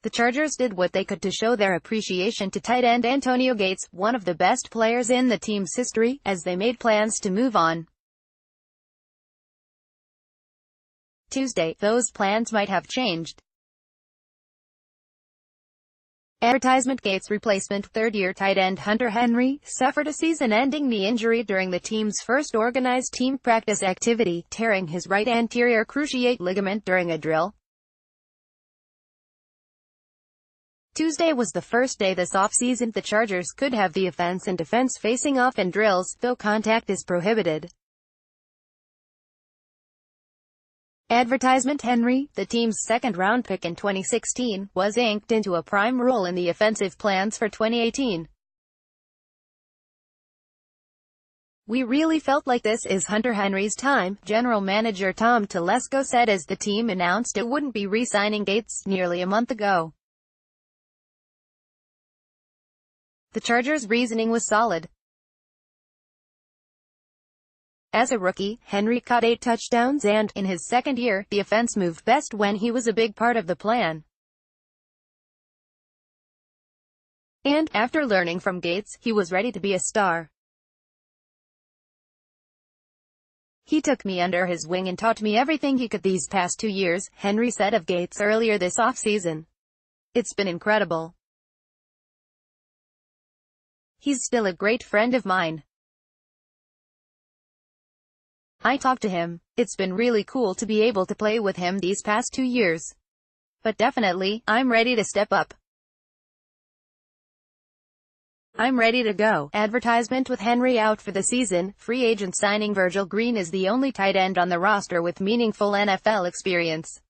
The Chargers did what they could to show their appreciation to tight end Antonio Gates, one of the best players in the team's history, as they made plans to move on. Tuesday, those plans might have changed. Advertisement: Gates' replacement, third-year tight end Hunter Henry, suffered a season-ending knee injury during the team's first organized team practice activity, tearing his right anterior cruciate ligament during a drill. Tuesday was the first day this offseason the Chargers could have the offense and defense facing off in drills, though contact is prohibited. Advertisement: Henry, the team's second-round pick in 2016, was inked into a prime role in the offensive plans for 2018. "We really felt like this is Hunter Henry's time," general manager Tom Telesco said as the team announced it wouldn't be re-signing Gates nearly a month ago. The Chargers' reasoning was solid. As a rookie, Henry caught 8 touchdowns and, in his second year, the offense moved best when he was a big part of the plan. And, after learning from Gates, he was ready to be a star. "He took me under his wing and taught me everything he could these past 2 years, Henry said of Gates earlier this offseason. "It's been incredible. He's still a great friend of mine. I talked to him. It's been really cool to be able to play with him these past 2 years. But definitely, I'm ready to step up. I'm ready to go." Advertisement: with Henry out for the season, free agent signing Virgil Green is the only tight end on the roster with meaningful NFL experience.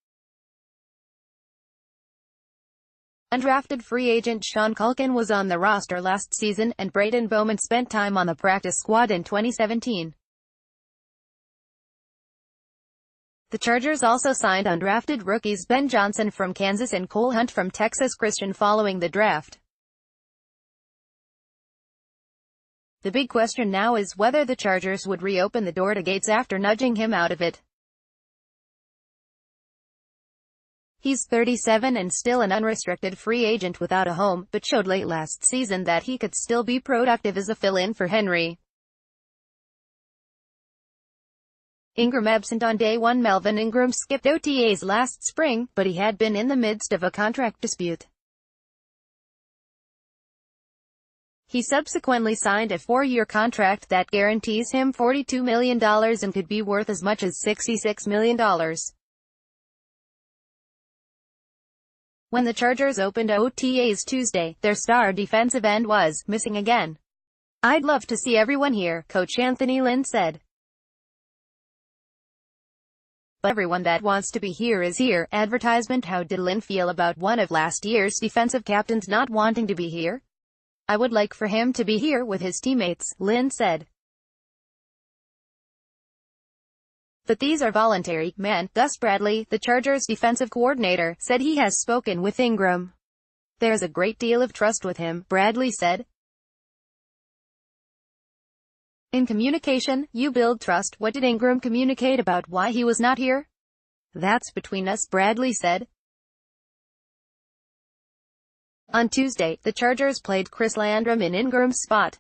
Undrafted free agent Sean Culkin was on the roster last season, and Braden Bowman spent time on the practice squad in 2017. The Chargers also signed undrafted rookies Ben Johnson from Kansas and Cole Hunt from Texas Christian following the draft. The big question now is whether the Chargers would reopen the door to Gates after nudging him out of it. He's 37 and still an unrestricted free agent without a home, but showed late last season that he could still be productive as a fill-in for Henry. Ingram absent on day 1. Melvin Ingram skipped OTAs last spring, but he had been in the midst of a contract dispute. He subsequently signed a 4-year contract that guarantees him $42 million and could be worth as much as $66 million. When the Chargers opened OTAs Tuesday, their star defensive end was missing again. "I'd love to see everyone here," Coach Anthony Lynn said. "But everyone that wants to be here is here." Advertisement: how did Lynn feel about one of last year's defensive captains not wanting to be here? "I would like for him to be here with his teammates," Lynn said. "But these are voluntary men." Gus Bradley, the Chargers' defensive coordinator, said he has spoken with Ingram. "There's a great deal of trust with him," Bradley said. "In communication, you build trust." "What did Ingram communicate about why he was not here?" "That's between us," Bradley said. On Tuesday, the Chargers played Chris Landrum in Ingram's spot.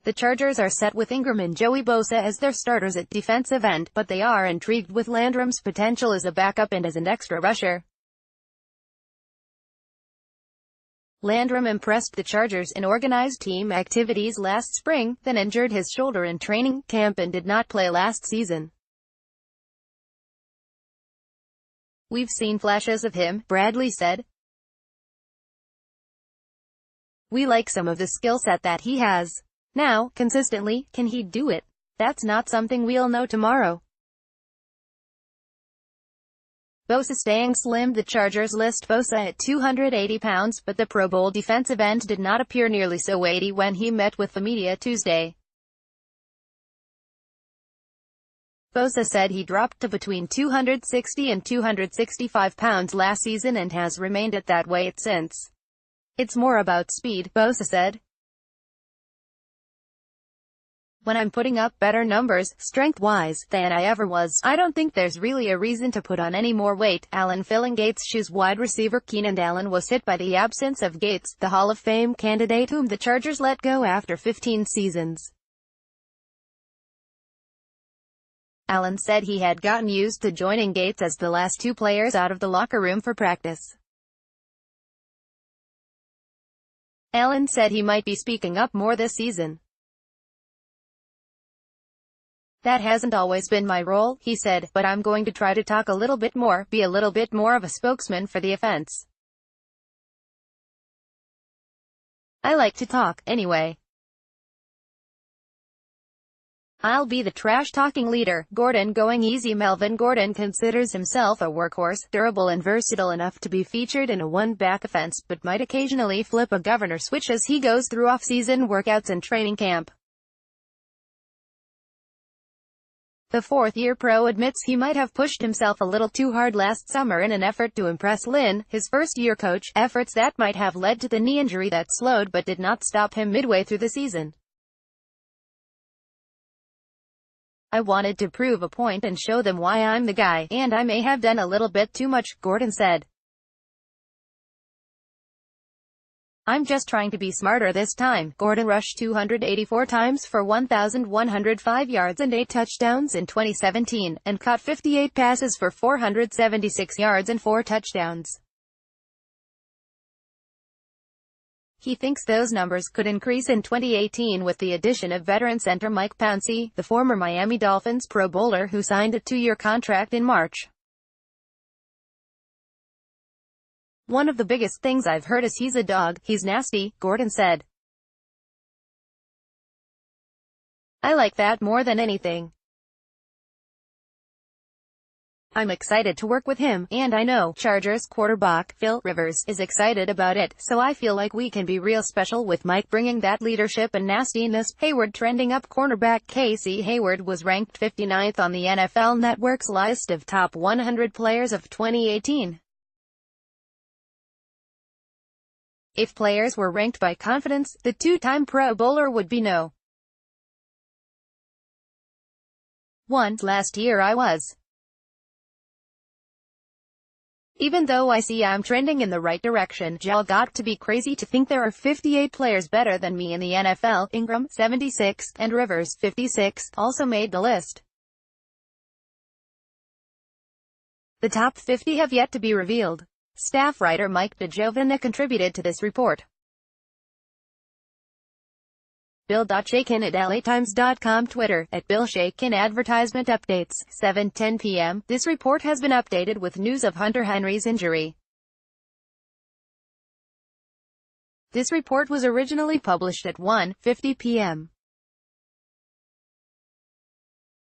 The Chargers are set with Ingram and Joey Bosa as their starters at defensive end, but they are intrigued with Landrum's potential as a backup and as an extra rusher. Landrum impressed the Chargers in organized team activities last spring, then injured his shoulder in training camp and did not play last season. "We've seen flashes of him," Bradley said. "We like some of the skill set that he has. Now, consistently, can he do it? That's not something we'll know tomorrow." Bosa staying slim. The Chargers list Bosa at 280 pounds, but the Pro Bowl defensive end did not appear nearly so weighty when he met with the media Tuesday. Bosa said he dropped to between 260 and 265 pounds last season and has remained at that weight since. "It's more about speed," Bosa said. When I'm putting up better numbers, strength-wise, than I ever was, I don't think there's really a reason to put on any more weight." Allen filling Gates' shoes. Wide receiver Keenan Allen was hit by the absence of Gates, the Hall of Fame candidate whom the Chargers let go after 15 seasons. Allen said he had gotten used to joining Gates as the last two players out of the locker room for practice. Allen said he might be speaking up more this season. "That hasn't always been my role," he said, "but I'm going to try to talk a little bit more, be a little bit more of a spokesman for the offense. I like to talk, anyway. I'll be the trash-talking leader." Gordon going easy. Melvin Gordon considers himself a workhorse, durable and versatile enough to be featured in a one-back offense, but might occasionally flip a governor switch as he goes through off-season workouts and training camp. The fourth-year pro admits he might have pushed himself a little too hard last summer in an effort to impress Lynn, his first-year coach, efforts that might have led to the knee injury that slowed but did not stop him midway through the season. "I wanted to prove a point and show them why I'm the guy, and I may have done a little bit too much," Gordon said. "I'm just trying to be smarter this time." Gordon rushed 284 times for 1,105 yards and 8 touchdowns in 2017, and caught 58 passes for 476 yards and 4 touchdowns. He thinks those numbers could increase in 2018 with the addition of veteran center Mike Pouncey, the former Miami Dolphins Pro Bowler who signed a 2-year contract in March. "One of the biggest things I've heard is he's a dog, he's nasty," Gordon said. "I like that more than anything. I'm excited to work with him, and I know Chargers quarterback Phil Rivers is excited about it, so I feel like we can be real special with Mike bringing that leadership and nastiness." Hayward trending up. Cornerback Casey Hayward was ranked 59th on the NFL Network's list of top 100 players of 2018. If players were ranked by confidence, the two-time Pro Bowler would be no. 1. "Last year I was. Even though I see I'm trending in the right direction, y'all got to be crazy to think there are 58 players better than me in the NFL." Ingram, 76, and Rivers, 56, also made the list. The top 50 have yet to be revealed. Staff writer Mike DeGiovanna contributed to this report. Bill.Shakin at LATimes.com. Twitter, at BillShakin. Advertisement updates, 7:10 p.m. This report has been updated with news of Hunter Henry's injury. This report was originally published at 1:50 p.m.